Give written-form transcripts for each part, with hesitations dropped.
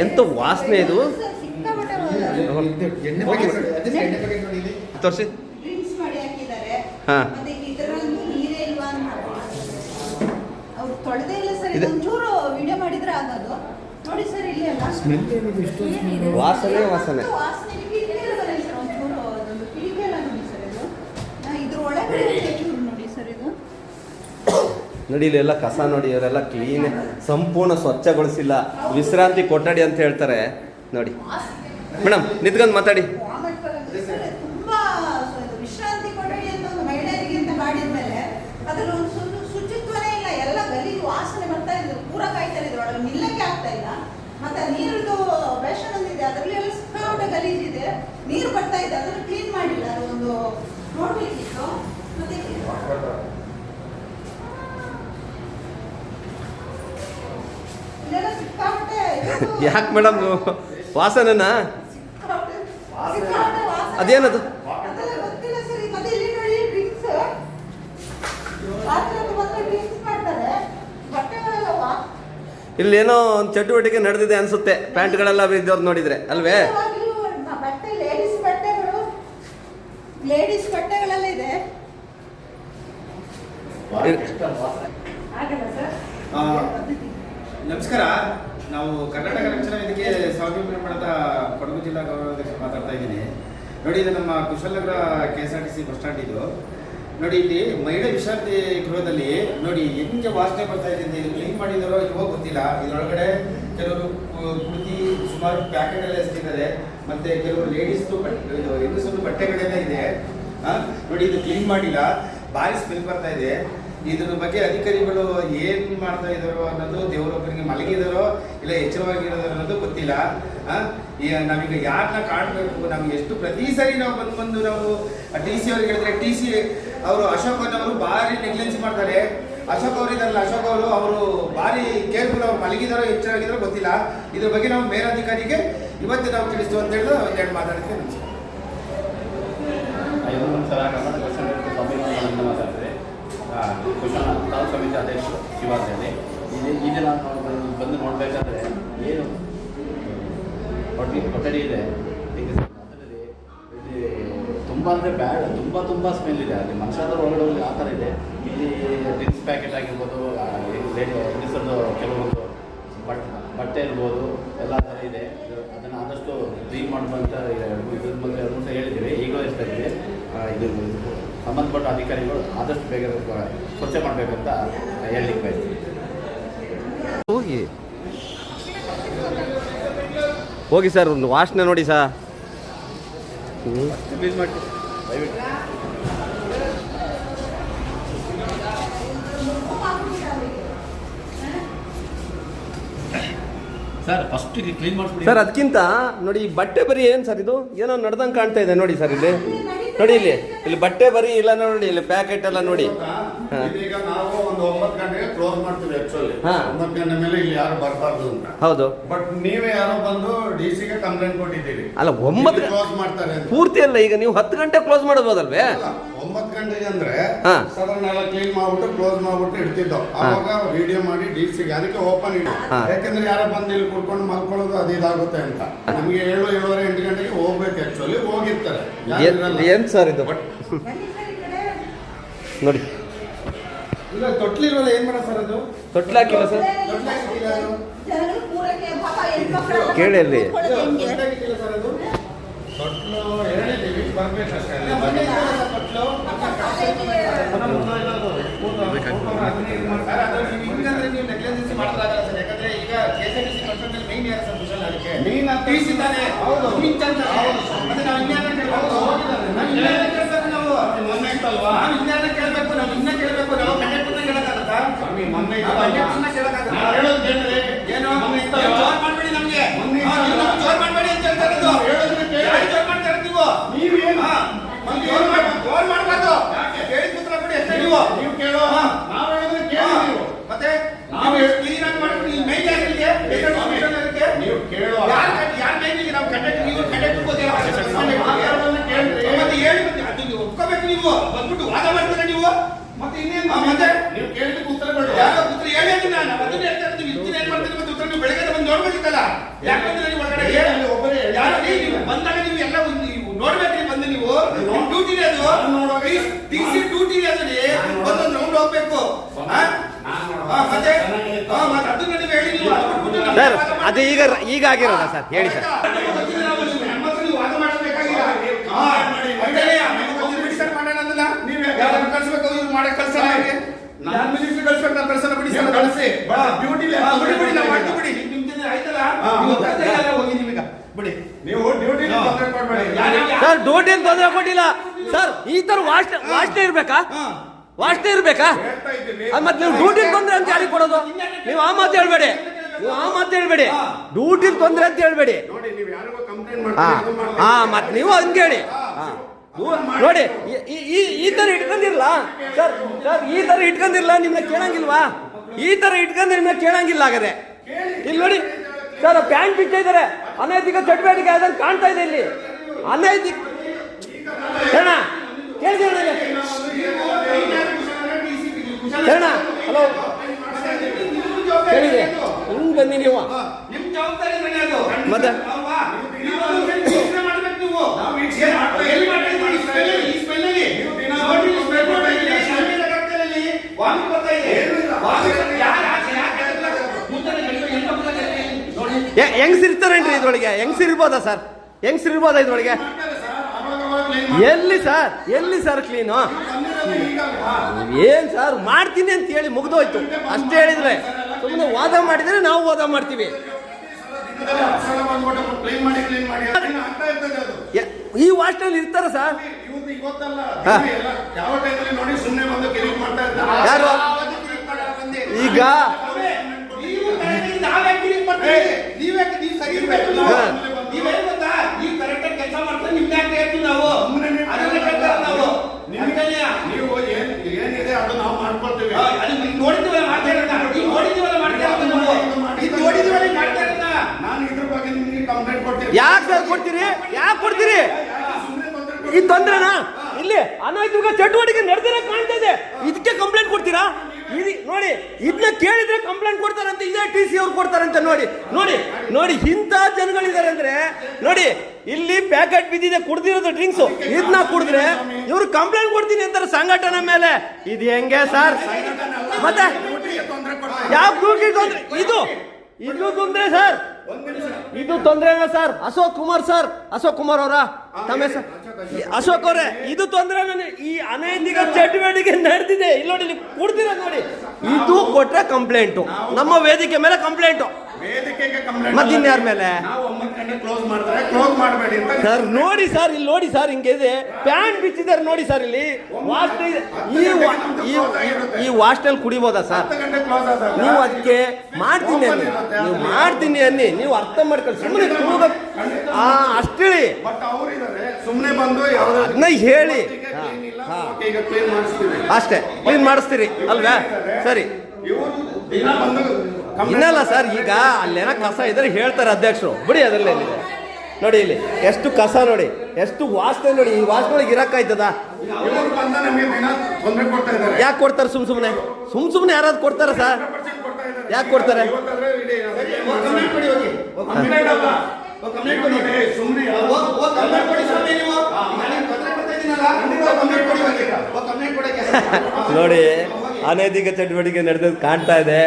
ಎಂತ ವಾಸನೆ ಇದು ತೋರಿಸಿ. ಹಾಂ ವಾಸನೆ ವಾಸನೆ ನೋಡಿ ಇಲ್ಲೆಲ್ಲ ಕಸ ನೋಡಿ, ಇವರೆಲ್ಲ ಕ್ಲೀನ್ ಸಂಪೂರ್ಣ ಸ್ವಚ್ಛಗೊಳಿಸಿಲ್ಲ. ವಿಶ್ರಾಂತಿ ಕೊಠಡಿ ಅಂತ ಹೇಳ್ತಾರೆ ನೋಡಿ. ಮೇಡಮ್ ನಿಂತ್ಕೊಂಡು ಮಾತಾಡಿ. ವಿಶ್ರಾಂತಿ ಕೊಠಡಿ ಅಂತ ಒಂದು ಮಹಿಳೆಯರಿಗೆ ಅಂತ ಮಾಡಿದ್ಮೇಲೆ ಅದ್ರಲ್ಲಿ ಒಂದು ಶುಚಿತ್ವನೇ ಇಲ್ಲ, ಎಲ್ಲ ಗಲೀಜು ವಾಸನೆ ಬರ್ತಾ ಇದ್ರು, ಪೂರ ಕಾಯ್ತಾ ಇದ್ರು, ಒಳಗೆ ನಿಲ್ಲಕ್ಕೆ ಆಗ್ತಾ ಇಲ್ಲ. ಮತ್ತೆ ನೀರಿದು ಬೇಷನ್ ಒಂದಿದೆ, ಅದರಲ್ಲಿ ಎಲ್ಲ ಸಿಕ್ಕಾಪಟ್ಟೆ ಗಲೀಜಿದೆ, ನೀರು ಬರ್ತಾ ಇದೆ, ಅದನ್ನು ಕ್ಲೀನ್ ಮಾಡಿಲ್ಲ. ಅದು ಒಂದು ನೋಡ್ಬೇಕಿತ್ತು. ಮತ್ತೆ ಇಲ್ಲೆಲ್ಲ ಸಿಕ್ಕಾಪಟ್ಟೆ ಯಾಕೆ ಮೇಡಮ್ ವಾಸನೆನಾ? ಅದೇನದು? ಇಲ್ಲೇನೋ ಒಂದು ಚಟುವಟಿಕೆ ನಡೆದಿದೆ ಅನ್ಸುತ್ತೆ, ಪ್ಯಾಂಟ್ಗಳೆಲ್ಲ ಬಿದ್ದೋದು ನೋಡಿದ್ರೆ ಅಲ್ವೇ? ಲೇಡೀಸ್ ಬಟ್ಟೆಗಳೆಲ್ಲ ಇದೆ. ನಮಸ್ಕಾರ. ನಾವು ಕರ್ನಾಟಕ ರಕ್ಷಣಾ ವೇದಿಕೆ ಸ್ವಾಭಿಮಾನ ಪಡೆದ ಕೊಡಗು ಜಿಲ್ಲಾ ಗೌರವಾಧ್ಯಕ್ಷ ಮಾತಾಡ್ತಾ ಇದ್ದೀನಿ. ನೋಡಿ, ಇದು ನಮ್ಮ ಕುಶಲನಗರ KSRTC ಬಸ್ ಸ್ಟ್ಯಾಂಡ್. ಇದು ನೋಡಿ, ಇಲ್ಲಿ ಮಹಿಳೆ ವಿಶ್ರಾಂತಿ ಗೃಹದಲ್ಲಿ ನೋಡಿ ಹೆಂಗೆ ವಾಸನೆ ಬರ್ತಾ ಇದೆ. ಇದು ಕ್ಲೀನ್ ಮಾಡಿದಾರೋ ಇಲ್ವೋ ಗೊತ್ತಿಲ್ಲ. ಇದರೊಳಗಡೆ ಕೆಲವರು ಕುರ್ತಿ ಸುಮಾರು ಪ್ಯಾಕೆಟ್ ಎಲ್ಲ ಎಷ್ಟಿದ್ದಾರೆ, ಮತ್ತೆ ಕೆಲವರು ಲೇಡೀಸ್ದು ಇದು ಹೆಂಗಸರು ಬಟ್ಟೆಗಳೆಲ್ಲ ಇದೆ. ನೋಡಿ, ಇದು ಕ್ಲೀನ್ ಮಾಡಿಲ್ಲ, ಭಾರಿ ಸ್ಮೆಲ್ ಬರ್ತಾ ಇದೆ. ಇದ್ರ ಬಗ್ಗೆ ಅಧಿಕಾರಿಗಳು ಏನ್ ಮಾಡ್ತಾ ಇದಾರೋ ಅನ್ನೋದು, ದೇವರೊಬ್ಬರಿಗೆ ಮಲಗಿದಾರೋ ಇಲ್ಲ ಎಚ್ಚರವಾಗಿರೋದು ಅನ್ನೋದು ಗೊತ್ತಿಲ್ಲ. ನಾವೀಗ ಯಾರನ್ನ ಕಾಣಬೇಕು? ನಮ್ಗೆ ಎಷ್ಟು ಪ್ರತಿ ಸರಿ ನಾವು ಬಂದು ನಾವು TC ಅವ್ರಿಗೆ ಹೇಳಿದ್ರೆ, TC ಅವರು ಅಶೋಕ್ ಅವರು ಭಾರಿ ನೆಗ್ಲೆನ್ಸಿ ಮಾಡ್ತಾರೆ. ಅಶೋಕ್ ಅವರು ಇದಾರಲ್ಲ, ಅಶೋಕ್ ಅವರು ಭಾರಿ ಕೇರ್ಫುಲ್. ಅವ್ರು ಮಲಗಿದಾರೋ ಎಚ್ಚರಾಗಿದಾರೋ ಗೊತ್ತಿಲ್ಲ. ಇದ್ರ ಬಗ್ಗೆ ನಾವು ಮೇಲಧಿಕಾರಿಗೆ ಇವತ್ತು ನಾವು ತಿಳಿಸ್ತು ಅಂತ ಹೇಳಿದ್ರೆ ಒಂದೆರಡು ಮಾತಾಡ್ತೀವಿ. ನಮಸ್ಕಾರ. ಕರ್ನಾಟಕ ಸ್ವಾಭಿಮಾನ ಮಾತಾಡ್ತಾರೆ. ಕುಶಲ ತಾಲೂಕು ಸಮಿತಿ ಅಧ್ಯಕ್ಷರು ಶಿವಾಜಿ. ಈ ದಿನ ಬಂದು ನೋಡಬೇಕಾದ್ರೆ ಏನು ಕೊಠಡಿ ಇದೆ, ಅದರಲ್ಲಿ ತುಂಬ ಅಂದರೆ ಬ್ಯಾಡ್, ತುಂಬ ಸ್ಮೆಲ್ ಇದೆ. ಅಲ್ಲಿ ಮನುಷ್ಯರ ಒಳಗಡೆ ಆ ಥರ ಇದೆ. ಇಲ್ಲಿ ಡ್ರಿಂಕ್ಸ್ ಪ್ಯಾಕೆಟ್ ಆಗಿರ್ಬೋದು, ಹೆಂಗಸರದ್ದು ಕೆಲವೊಂದು ಬಟ್ಟೆ ಇರ್ಬೋದು, ಎಲ್ಲ ಥರ ಇದೆ. ಅದನ್ನು ಆದಷ್ಟು ಕ್ಲೀನ್ ಮಾಡುವಂಥ ಇದ್ರ ಬಗ್ಗೆ ಅಂತ ಹೇಳಿದ್ದೀವಿ. ಈಗ ಎಷ್ಟಾಗಿದೆ ಇದು ಸಂಬಂಧಪಟ್ಟ ಅಧಿಕಾರಿಗಳು ಆದಷ್ಟು ಬೇಗ ಸ್ವಚ್ಛ ಮಾಡಬೇಕಂತ ಹೇಳಲಿಕ್ಕೆ ಬಯಸ್ತೀವಿ. ಹೋಗಿ ಸರ್, ಒಂದು ವಾಸನೆ ನೋಡಿ ಸರ್. ಪ್ಲೀಸ್ ಮಾಡಿ ದಯವಿಟ್ಟು. ಸರ್ ಫಸ್ಟ್ ಕ್ಲೀನ್ ಮಾಡಿಸ್ಬಿಡಿ ಸರ್. ಅದಕ್ಕಿಂತ ನೋಡಿ, ಈ ಬಟ್ಟೆ ಬರಿ ಏನು ಸರ್, ಇದು ಏನೋ ನಡೆದಂಗೆ ಕಾಣ್ತಾ ಇದೆ ನೋಡಿ ಸರ್. ಇಲ್ಲಿ ನೋಡಿ, ಇಲ್ಲಿ ಬಟ್ಟೆ ಬರಿ ಇಲ್ಲ ನೋಡಿ, ಇಲ್ಲಿ ಪ್ಯಾಕೆಟ್ ಎಲ್ಲ ನೋಡಿ. ಈಗ ನಾವು ಒಂದು 9 ಗಂಟೆಗೆ ಕ್ಲೋಸ್ ಮಾಡ್ತೀವಿ. ಆಕ್ಚುಲಿ 9 ಗಂಟೆ ಮೇಲೆ ಇಲ್ಲಿ ಯಾರು ಬರಬಾರ್ದು ಅಂತ. ಹೌದು. ಬಟ್ ನೀವೇ ಯಾರೋ ಬಂದು DC ಗೆ ಕಂಪ್ಲೇಂಟ್ ಕೊಟ್ಟಿದ್ದೀರಿ. ಅಲ್ಲ 9 ಕ್ಲೋಸ್ ಮಾಡ್ತಾರೆ ಪೂರ್ತಿ ಅಲ್ಲ. ಈಗ ನೀವು 10 ಗಂಟೆ ಕ್ಲೋಸ್ ಮಾಡಬಹುದಲ್ವೇ? 9 ಗಂಟೆಗೆ ಅಂದ್ರೆ ಸಡನ್ ಎಲ್ಲ ಕ್ಲೀನ್ ಮಾಡ್ಬಿಟ್ಟು ಕ್ಲೋಸ್ ಮಾಡ್ಬಿಟ್ಟು ಇಡ್ತಿದ್ದೋ. ಅವಾಗ ವಿಡಿಯೋ ಮಾಡಿ DC ಗೆ ಅದಕ್ಕೆ ಓಪನ್ ಇಟ್ಟು, ಯಾಕಂದ್ರೆ ಯಾರೋ ಬಂದು ಇಲ್ಲಿ ಕುತ್ಕೊಂಡು ಮಲ್ಕೊಳ್ಳೋದು ಅದು ಇದಾಗುತ್ತೆ ಅಂತ. ನಮ್ಗೆ 7, 7:30, 8 ಗಂಟೆಗೆ ಹೋಗ್ಬೇಕು. ಆಕ್ಚುಲಿ ಹೋಗಿರ್ತಾರೆ. ಏನ್ ಸರ್ ಇದು ನೋಡಿ. ಇಲ್ಲ ತೊಟ್ಲಿಲ್ವಲ್ಲ, ಏನ್ ಮಾಡೋದು ಸರ್? ಅದು ತೊಟ್ಲು ಹಾಕಿಲ್ಲ ಸರ್. ಕೇಳಿ ಅಲ್ಲಿ ಸರ್, ಅದು ತೊಟ್ಲು ಹೇಳಿದ್ದೀವಿ, ಬರ್ಬೇಕಷ್ಟೇ. ಹಿಂಗಂದ್ರೆ ನೀವು ನೆಗ್ಲೆನ್ಸಿ ಮಾಡೋದಾಗಲ್ಲ ಸರ್. ಯಾಕಂದ್ರೆ ಈಗ KSRTC ಕನ್ಸ್ಟ್ರಕ್ಷನ್ ಮೇನ್ ಯಾರು ಸರ್? ಕುಶಲ್ ಅದಕ್ಕೆ ಮೇನ್ TC ತಾನೆ. ಹೌದು, ಮತ್ತೆ ನಾವು ಇನ್ಯಾರ ಕೇಳಬೇಕು? ನಾವು ಮೊನ್ನೆ ಇತ್ತಲ್ವಾ, ನಾವು ಇನ್ಯಾರ ಕೇಳಬೇಕು? ನಾವು ಇನ್ನ ಕೇಳಬೇಕು? ನಾವು ಕಂಡಕ್ಟರ್ನ ಕೇಳಕ್ಕಾಗತ್ತಾ? ಮೊನ್ನೆ ಕಂಡಕ್ಟರ್ನ ಕೇಳಕ್ಕಾಗತ್ತಾ? ಹೇಳೋದು ಕೇಳ್ರಿ. ಏನು ಜೋರ್ ಮಾಡ್ಬೇಡಿ ನಮ್ಗೆ, ಜೋರ್ ಮಾಡ್ಬೇಡಿ ಅಂತ ಹೇಳ್ತಾರೆ. ಜೋರ್ ಮಾಡ್ತಾರೆ ನೀವೇನು ಜೋರ್ ಮಾಡ್ಬಾರ್ದು. ಕೇಳಿದ ಉತ್ತರ ಕೊಡಿ ಅಷ್ಟೇ. ನೀವು ಕೇಳೋ, ನಾವು ಹೇಳಿದ್ರೆ ಕೇಳಿ. ನೀವು ಮತ್ತೆ ನಾವು ಕ್ಲೀನ್ ಆಗಿ ಮಾಡ್ತೀವಿ. ಮೈನ್ ಯಾರಿಗೆ ನೀವು ಕೇಳೋ, ಯಾರ ಮೈನಿಗೆ ನಾವು ಕಂಡಕ್ಟರ್, ನೀವು ಕಂಡಕ್ಟರ್ ಗೊತ್ತಿಲ್ಲ ಮತ್ತೆ ಹೇಳಿ. ಮತ್ತೆ ಅದು ಒಪ್ಕೋಬೇಕು. ನೀವು ಬಂದ್ಬಿಟ್ಟು ವಾದ ಮಾಡ್ತೀರಾ ನೀವು. ಮತ್ತೆ ಇನ್ನೇನು? ಮತ್ತೆ ನೀವು ಕೇಳಿದಕ್ಕೆ ಉತ್ತರ ಕೊಡಿ. ಯಾರೋ ಉತ್ತರ ಹೇಳಿ. ನಾನು ಅದನ್ನ ಹೇಳ್ತಾ ಇರ್ತೀವಿ. ಮಾಡ್ತೀನಿ ಮತ್ತೆ ಉತ್ತರ ನೀವು ಬೆಳಗ್ಗೆ ಬಂದು ನೋಡ್ಬೇಕಿತ್ತಲ್ಲ. ಯಾಕಂದ್ರೆ ನೀವು ಒಳಗಡೆ ಯಾರು ನೀವು ಬಂದಾಗ ನೀವು ಎಲ್ಲ ನೋಡ್ಬೇಕ್ರಿ ಬಂದು ನೀವು ಡ್ಯೂಟಿನೇ ಅದು ಟಿಸಿ ಡ್ಯೂಟಿನೇ ಅದು ಒಂದೊಂದು ರೌಂಡ್ ಹೋಗ್ಬೇಕು. ಮತ್ತೆ ಅದನ್ನ ನೀವು ಹೇಳಿ ನೀವು ಸರ್ ಅದು ಈಗ ಆಗಿರೋದ ಸರ್ ಹೇಳಿ ಸರ್. ವಾದ ಮಾಡಬೇಕಾಗಿಲ್ಲ. ಮಾಡೋಣ ಅಂದಲ್ಲ ನೀವು ಯಾರು ಕಳ್ಸ್ಬೇಕು ಇವ್ರು ಮಾಡಕ್ ಕಳ್ಸಲ್ಲ. ನಾನು ಮಿನಿಸ್ಟರ್ ಕಳ್ಸ್ಬೇಕು ನಾನು ಕಳ್ಸಲ್ಲ ಬಿಡಿ ಸರ್ ಕಳಿಸಿ ಡ್ಯೂಟಿ ಬಿಡಿ ನಾವು ಮಾಡ್ತೀವಿ ಬಿಡಿ ನಿಮ್ ಜೊತೆ ಆಯ್ತಲ್ಲ ಹೋಗಿ ನೀವೀಗ ಬಿಡಿ ನೀವು ಡ್ಯೂಟಿ ಸರ್ ಡ್ಯೂಟಿ ತೊಂದರೆ ಕೊಟ್ಟಿಲ್ಲ ಸರ್. ಈ ತರ ವಾಚ್ನೇ ಇರ್ಬೇಕಾ ವಾಚ್ನೇ ಇರ್ಬೇಕಾ ಮತ್ತೆ ನೀವು ಡ್ಯೂಟಿ ತೊಂದ್ರೆ ಅಂತ ಯಾರಿಗೆ ಕೊಡೋದು? ನೀವು ಆ ಮಾತು ಹೇಳ್ಬೇಡಿ, ನೀವು ಆ ಮಾತು ಹೇಳ್ಬೇಡಿ, ಡ್ಯೂಟಿ ತೊಂದ್ರೆ ಅಂತ ಹೇಳ್ಬೇಡಿ. ಹಾ ಮತ್ತೆ ನೀವು ಹಂಗೆ ಹೇಳಿ. ನೋಡಿ ಈ ತರ ಇಟ್ಕೊಂಡಿರ್ಲ ಸರ್. ಸರ್ ಈ ತರ ಇಟ್ಕೊಂಡಿರ್ಲ ನಿಮ್ನ ಕೇಳಂಗಿಲ್ವಾ? ಈ ತರ ಇಟ್ಕೊಂಡ್ರೆ ನಿಮ್ನ ಕೇಳಂಗಿಲ್ಲ ಆಗದೆ. ಇಲ್ಲಿ ನೋಡಿ ಸರ್ ಪ್ಯಾಂಟ್ ಬಿಚ್ಚ ಇದಾರೆ, ಅನೈತಿಕ ಚಟುವಟಿಕೆ ಅದನ್ನು ಕಾಣ್ತಾ ಇದೆ ಇಲ್ಲಿ. ಅನೈತಿಕ ಹೇಳ ಕೇಳಿದೆ ಹೇಳ ಹಲೋ ಕೇಳಿದೆ ಹಿಂಗ್ ಬನ್ನಿ ನೀವು ಮತ್ತೆ ಹೆಂಗ್ಸಿರ್ತಾರೇನ್ರಿ ಇದ್ರೊಳಗೆ? ಹೆಂಗ್ಸಿರ್ಬೋದಾ ಸರ್? ಹೆಂಗ್ಸಿರ್ಬೋದಾ ಇದ್ರೊಳಗೆ? ಎಲ್ಲಿ ಸರ್ ಎಲ್ಲಿ ಸರ್ ಕ್ಲೀನು? ಏನ್ ಸರ್ ಮಾಡ್ತೀನಿ ಅಂತ ಹೇಳಿ ಮುಗ್ದೋಯ್ತು ಅಷ್ಟೇ ಹೇಳಿದ್ರೆ ಸುಮ್ಮನೆ ವಾದ ಮಾಡಿದ್ರೆ ನಾವು ವಾದ ಮಾಡ್ತೀವಿ. ಈ ವಾಸ್ಟಲ್ಲಿ ಇರ್ತಾರ ಸರ್ ಯಾರು ಈಗ ಯಾಕೆ ಸರ್ ಕೊಡ್ತೀರಿ? ಯಾಕೆ ಕೊಡ್ತೀರಿ? ಈ ತೊಂದ್ರೆನಾ? ಇಲ್ಲಿ ಅನೈತಿಕ ಚಟುವಟಿಕೆ ನಡೆದಿರೋ ಕಾಣ್ತಾ ಇದೆ, ಇದಕ್ಕೆ ಕಂಪ್ಲೇಂಟ್ ಕೊಡ್ತೀರಾ? ನೋಡಿ ಇದನ್ನ ಕೇಳಿದ್ರೆ ಕಂಪ್ಲೇಂಟ್ ಕೊಡ್ತಾರಂತೆ, ಇದೇ TC ಅವ್ರು ಕೊಡ್ತಾರಂತೆ. ನೋಡಿ ನೋಡಿ ನೋಡಿ ಇಂಥ ಜನಗಳಿದ್ದಾರೆ ಅಂದ್ರೆ ನೋಡಿ ಇಲ್ಲಿ ಪ್ಯಾಕೆಟ್ ಬಿದ್ದಿದೆ ಕುಡ್ದಿರೋದು ಡ್ರಿಂಕ್ಸ್, ಇದನ್ನ ಕುಡಿದ್ರೆ ಇವ್ರು ಕಂಪ್ಲೇಂಟ್ ಕೊಡ್ತೀನಿ ಅಂತಾರೆ ಸಂಘಟನೆ ಮೇಲೆ. ಇದು ಹೆಂಗೆ ಸರ್? ಮತ್ತೆ ಯಾವ ತೊಂದ್ರೆ ಇದು? ಇದು ತೊಂದ್ರೆ ಸರ್, ಇದು ತೊಂದ್ರೆನಾ ಸರ್? ಅಶೋಕ್ ಕುಮಾರ್ ಅವರ ತಮ್ಮ ಹೆಸರು ಅಶೋಕ್ ಅವರೇ, ಇದು ತೊಂದ್ರೆ. ಈ ಅನೈತಿಕ ಚಟುವಟಿಕೆ ನಡೆದಿದೆ ಇಲ್ಲಿ ನೋಡಿ, ನೀವು ಕುಡ್ದಿರ ನೋಡಿ, ಇದು ಕೊಟ್ರೆ ಕಂಪ್ಲೇಂಟು, ನಮ್ಮ ವೇದಿಕೆ ಮೇಲೆ ಕಂಪ್ಲೇಂಟು. ಮತ್ತೆ ಇನ್ಯಾರ ಮೇಲೆ? ಸರ್ ನೋಡಿ ಸರ್ ಇಲ್ಲಿ ನೋಡಿ ಸರ್ ಹಿಂಗಿದೆ, ಪ್ಯಾಂಟ್ ಬಿಚ್ಚಿದ್ದಾರೆ ನೋಡಿ ಸರ್. ಇಲ್ಲಿ ಈ ವಾಸ್ಟೆಲ್ ಕುಡಿಬೋದಾ ಸರ್? ನೀವು ಅದಕ್ಕೆ ಮಾಡ್ತೀನಿ ಅನ್ನಿ, ನೀವು ಮಾಡ್ತೀನಿ ಅನ್ನಿ, ನೀವು ಅರ್ಥ ಮಾಡ್ಕೊಳ್ಳಿ. ಸುಮ್ಮನೆ ಅಷ್ಟೇಳಿ ಸುಮ್ಮನೆ ಬಂದು ಅದನ್ನ ಹೇಳಿ ಅಷ್ಟೇ ಕ್ಲೀನ್ ಮಾಡಿಸ್ತೀರಿ ಅಲ್ವಾ? ಸರಿ ಇನ್ನಲ್ಲ ಸರ್, ಈಗ ಅಲ್ಲೇನ ಕಸ ಇದ್ರೆ ಹೇಳ್ತಾರೆ ಅಧ್ಯಕ್ಷರು, ಬಿಡಿ ಅದರಲ್ಲೇ ನೋಡಿ. ಇಲ್ಲಿ ಎಷ್ಟು ಕಸ ನೋಡಿ, ಎಷ್ಟು ವಾಸನೆ ನೋಡಿ. ಈ ವಾಸನೆಯೊಳಗೆ ಇರಕ್ಕಾಯ್ತದ? ಯಾಕೆ ಕೊಡ್ತಾರೆ? ಸುಮ್ಮನೆ ಯಾರಾದ್ರು ಕೊಡ್ತಾರ ಸರ್? ಯಾಕೆ ಕೊಡ್ತಾರೆ? ನೋಡಿ ಅನೈತಿಕ ಚಟುವಟಿಕೆ ನಡೆದದ್ದು ಕಾಣ್ತಾ ಇದೆ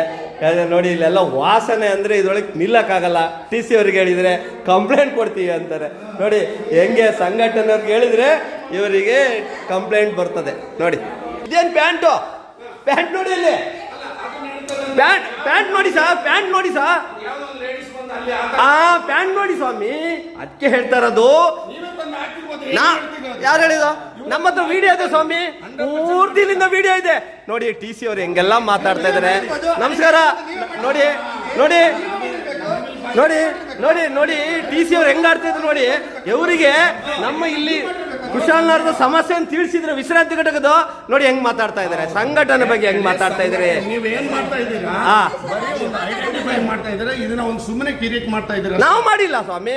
ನೋಡಿ. ಇಲ್ಲೆಲ್ಲ ವಾಸನೆ ಅಂದ್ರೆ ಇದ್ರೊಳಗೆ ನಿಲ್ಲಕ್ಕಾಗಲ್ಲ. TC ಅವ್ರಿಗೆ ಹೇಳಿದ್ರೆ ಕಂಪ್ಲೇಂಟ್ ಕೊಡ್ತೀವಿ ಅಂತಾರೆ. ನೋಡಿ ಹೆಂಗೆ ಸಂಘಟನೆಯವ್ರಿಗೆ ಹೇಳಿದ್ರೆ ಇವರಿಗೆ ಕಂಪ್ಲೇಂಟ್ ಬರ್ತದೆ. ನೋಡಿ ಇದೇನು ಪ್ಯಾಂಟ್ ನೋಡಿ, ಇಲ್ಲಿ ಪ್ಯಾಂಟ್ ನೋಡಿ ಸರ್, ಪ್ಯಾಂಟ್ ನೋಡಿ ಸರ್, ಪ್ಯಾಂಟ್ ನೋಡಿ ಸ್ವಾಮಿ, ಅದಕ್ಕೆ ಹೇಳ್ತಾ ಇರೋದು. ಯಾರು ಹೇಳಿದ? ನಮ್ಮ ಹತ್ರ ವಿಡಿಯೋ ಇದೆ ಸ್ವಾಮಿ, ಪೂರ್ತಿಲಿಂದ ವಿಡಿಯೋ ಇದೆ ನೋಡಿ. TC ಅವ್ರು ಹೆಂಗೆಲ್ಲ ಮಾತಾಡ್ತಾ ಇದಾರೆ. ನಮಸ್ಕಾರ. ನೋಡಿ ನೋಡಿ ನೋಡಿ ನೋಡಿ ನೋಡಿ TC ಅವ್ರು ಹೆಂಗ್ ಆಡ್ತಾ ಇದ್ರು ನೋಡಿ. ಇವರಿಗೆ ನಮ್ಮ ಇಲ್ಲಿ ಕುಶಾಲನಗರದ ಸಮಸ್ಯೆಯನ್ನು ತಿಳಿಸಿದ್ರೆ ವಿಶ್ರಾಂತಿ ಘಟಕದ ನೋಡಿ ಹೆಂಗ್ ಮಾತಾಡ್ತಾ ಇದಾರೆ, ಸಂಘಟನೆ ಬಗ್ಗೆ ಹೆಂಗ್ ಮಾತಾಡ್ತಾ ಇದಾರೆ. ನೀವೇನ್ ಮಾಡ್ತಾ ಇದ್ದೀರಾ? ಐಡೆಂಟಿಫೈ ಮಾಡ್ತಾ ಇದ್ದೀರಾ, ಇದನ್ನ ಒಂದು ಸುಮ್ಮನೆ ಕಿರಿಕ್ ಮಾಡ್ತಾ ಇದ್ದೀರಾ? ನಾವು ಮಾಡಿಲ್ಲ ಸ್ವಾಮಿ.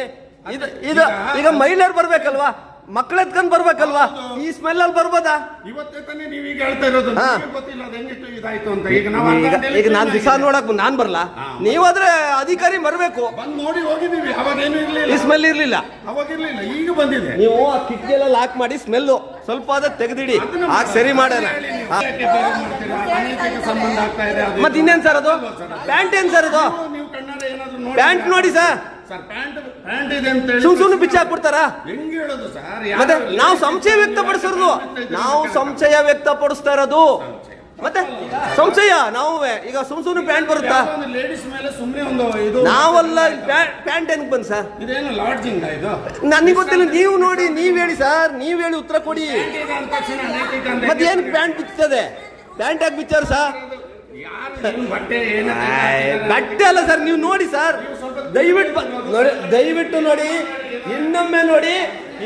ಇದು ಈಗ ಮಹಿಳೆಯರು ಬರ್ಬೇಕಲ್ವಾ? ಮಕ್ಳು ಎತ್ಕೊಂಡ್ ಬರ್ಬೇಕಲ್ವಾ? ಈ ಸ್ಮೆಲ್ ಅಲ್ಲಿ ಬರ್ಬೋದಾ? ಇವತ್ತೇ ತಾನೇ ನೀವೀಗ ಹೇಳ್ತಾ ಇರೋದು, ಹಾ. ನಿಮಗೆ ಗೊತ್ತಿಲ್ಲ ಅದು ಹೆಂಗಿತ್ತು ಇದಾಯ್ತು ಅಂತ. ಈಗ ನಾವು ಈಗ ನಾನ್ ದಿವಸ ನೋಡಕ್ ನಾನ್ ಬರ್ಲಾ? ನೀವಾದ್ರೆ ಅಧಿಕಾರಿ ಬರ್ಬೇಕು. ಬಂದು ನೋಡಿ ಹೋಗಿದೀವಿ, ಅವಾಗೇನು ಈ ಇರ್ಲಿಲ್ಲ, ಸ್ಮೆಲ್ ಇರ್ಲಿಲ್ಲ. ಅವಾಗಿರ್ಲಿಲ್ಲ, ಈಗ ಬಂದಿದೆ. ನೀವು ಆ ಕಿಟಕಿ ಎಲ್ಲ ಲಾಕ್ ಮಾಡಿ ಸ್ಮೆಲ್ಲು ಸ್ವಲ್ಪ ಅದ ತೆಗೆದಿಡಿ, ಆಗ ಸರಿ ಮಾಡೋಣ. ಹಾ. ಯಾಕೆ ಬೇರೆ ಮಾಡ್ತೀರಾ? ಅನೈತಿಕ ಸಂಬಂಧ ಆಗ್ತಾ ಇದೆ ಅದು. ಮತ್ತೆ ಇನ್ನೇನ್ ಸರ್ ಅದು? ಪ್ಯಾಂಟ್ ಏನ್ ಸರ್ ಅದು? ನೀವು ಕನ್ನಡ ಏನಾದ್ರು ನೋಡಿ ಪ್ಯಾಂಟ್ ನೋಡಿ ಸರ್, ಸರ್, ಪ್ಯಾಂಟ್ ಇದೆ ಅಂತ ಹೇಳಿ ಸುಮ್ ಸುಮ್ನೆ ಬಿಚ್ಚಿ ಹಾಕ್ಬಿಡ್ತಾರ. ಹೆಂಗ್ ಹೇಳೋದು ಸರ್? ಮತ್ತೆ ನಾವು ಸಂಶಯ ವ್ಯಕ್ತಪಡಿಸೋದು, ನಾವು ಸಂಶಯ ವ್ಯಕ್ತಪಡಿಸ್ತಾ ಇರೋದು. ಮತ್ತೆ ಸಂಶಯ ನಾವು ಈಗ ಸುಮ್ನೆ ಪ್ಯಾಂಟ್ ಬರುತ್ತಾ? ಲೇಡೀಸ್ ಮೇಲೆ ಸುಮ್ಮನೆ ಒಂದು ಇದು ನಾವಲ್ಲ. ಪ್ಯಾಂಟ್ ಏನಕ್ಕೆ ಬಂದ್ ಸರ್? ಇದೇನು ಲಾಡ್ಜಿಂಗ್ ಇದು? ನನಗೆ ಗೊತ್ತಿಲ್ಲ, ನೀವು ನೋಡಿ, ನೀವ್ ಹೇಳಿ ಸರ್, ನೀವ್ ಹೇಳಿ ಉತ್ತರ ಕೊಡಿ. ಈಗ ಅಂದ ತಕ್ಷಣ ಅನೈತಿಕ ಅಂತ ಮತ್ತೆ ಏನ್ ಪ್ಯಾಂಟ್ ಬಿಚ್ಚದೆ? ಪ್ಯಾಂಟ್ ಯಾಕೆ ಬಿಚ್ಚಾರ ಸರ್? ಯಾರು ಏನ್ ಬಟ್ಟೆ ಏನು ಬಟ್ಟೆ ಅಲ್ಲ ಸರ್, ನೀವು ನೋಡಿ ಸರ್, ದಯವಿಟ್ಟು ನೋಡಿ, ದಯವಿಟ್ಟು ನೋಡಿ, ಇನ್ನೊಮ್ಮೆ ನೋಡಿ,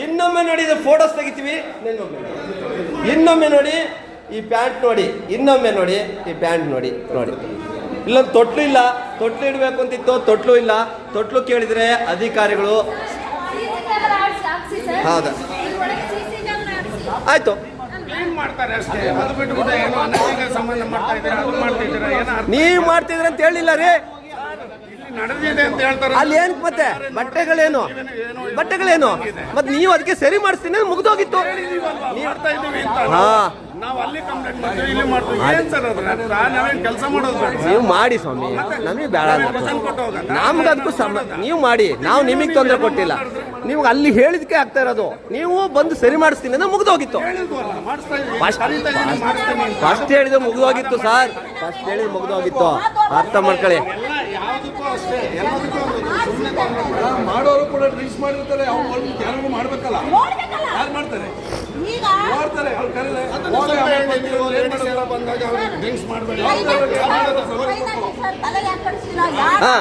ಇನ್ನೊಮ್ಮೆ ನೋಡಿ, ಇದು ಫೋಟೋಸ್ ತೆಗಿತೀವಿ. ಇನ್ನೊಮ್ಮೆ ನೋಡಿ ಈ ಪ್ಯಾಂಟ್ ನೋಡಿ, ಇನ್ನೊಮ್ಮೆ ನೋಡಿ ಈ ಪ್ಯಾಂಟ್ ನೋಡಿ. ನೋಡಿ ಇಲ್ಲೊಂದು ತೊಟ್ಲು ಇಲ್ಲ, ತೊಟ್ಲು ಇಡಬೇಕು ಅಂತಿತ್ತು, ತೊಟ್ಲು ಇಲ್ಲ. ತೊಟ್ಲು ಕೇಳಿದ್ರೆ ಅಧಿಕಾರಿಗಳು ಹೌದಾ, ಆಯ್ತು, ಏನ್ ಮಾಡ್ತಾರೆ ಅಷ್ಟೇ. ಅದು ಬಿಟ್ಬಿಟ್ಟು ಏನೋ ಅನೈತಿಕ ಸಂಬಂಧ ಮಾಡ್ತಾ ಇದ್ದೀರಾ, ಅದು ಮಾಡ್ತಾ ಇದ್ದೀರಾ, ಏನೋ ಅರ್ಥ ನೀವ್ ಮಾಡ್ತಿದ್ರ ಅಂತ ಹೇಳಿಲ್ಲ ರೀ. ಇಲ್ಲಿ ನಡೆದಿದೆ ಅಂತ ಹೇಳ್ತಾರೆ. ಅಲ್ಲಿ ಏನ್ ಮತ್ತೆ ಬಟ್ಟೆಗಳೇನು, ಬಟ್ಟೆಗಳೇನು? ಮತ್ತೆ ನೀವು ಅದಕ್ಕೆ ಸರಿ ಮಾಡಿಸ್ತೀನಿ ಅಂತ ಮುಗ್ದೋಗಿತ್ತು. ಮಾಡ್ತಾ ಇದೀವಿ ಅಂತ ಹಾ, ನಾವು ಅಲ್ಲಿ ಕಂಪ್ಲೇಂಟ್ ಮಾಡ್ತೀವಿ, ಇಲ್ಲಿ ಮಾಡ್ತೀವಿ. ಏನ್ ಸರ್ ಅದು? ನಾವೇನ್ ಕೆಲಸ ಮಾಡೋದು ಬೇಡ. ನೀವು ಮಾಡಿ ಸ್ವಾಮಿ, ನಮಗೆ ಬೇಡ. ನಮ್ಗೆ ಅದಕ್ಕೂ ನೀವು ಮಾಡಿ, ನಾವು ನಿಮಗೆ ತೊಂದರೆ ಕೊಟ್ಟಿಲ್ಲ. ನೀವು ಅಲ್ಲಿ ಹೇಳಿದಕ್ಕೆ ಆಗ್ತಾ ಇರೋದು. ನೀವು ಬಂದು ಸರಿ ಮಾಡಿಸ್ತೀನಿ ಅಂದ್ರೆ ಮುಗ್ದೋಗಿತ್ತು. ಹೇಳಿದ್ವಲ್ಲ, ಮಾಡಿಸ್ತಾ ಇದೀವಿ, ಫಸ್ಟ್ ಕರೀತಾ ಇದೀನಿ, ಮಾಡಿಸ್ತೀನಿ ಅಂತ. ಫಸ್ಟ್ ಹೇಳಿದ್ರೆ ಮುಗ್ದೋಗಿತ್ತು ಸರ್, ಫಸ್ಟ್ ಹೇಳಿದ್ರೆ ಮುಗ್ದೋಗಿತ್ತು. ಅರ್ಥ ಮಾಡ್ಕೊಳ್ಳಿ. ಎಲ್ಲ ಯಾವುದಕ್ಕೂ ಅಷ್ಟೇ, ಎಲ್ಲದಕ್ಕೂ ಸುಮ್ಮನೆ ಮಾಡೋರು ಕೂಡ ಡ್ರಿಂಕ್ಸ್ ಮಾಡಿರ್ತಾರೆ, ಅವ್ರು ಯಾರು ಮಾಡ್ಬೇಕಲ್ಲ, ಯಾರು ಮಾಡ್ತಾರೆ? ಈಗ ಮಾಡ್ತಾರೆ, ಅವ್ರು ಕರೀಲೆ ಬಂದಾಗ ಅವ್ರಿಗೆ ಡ್ರಿಂಕ್ಸ್ ಮಾಡಬೇಡಿ. ತಲೆಗೆ ಹಾಕಿ ಕಳಿಸಿಲ್ಲ. ಹಾ.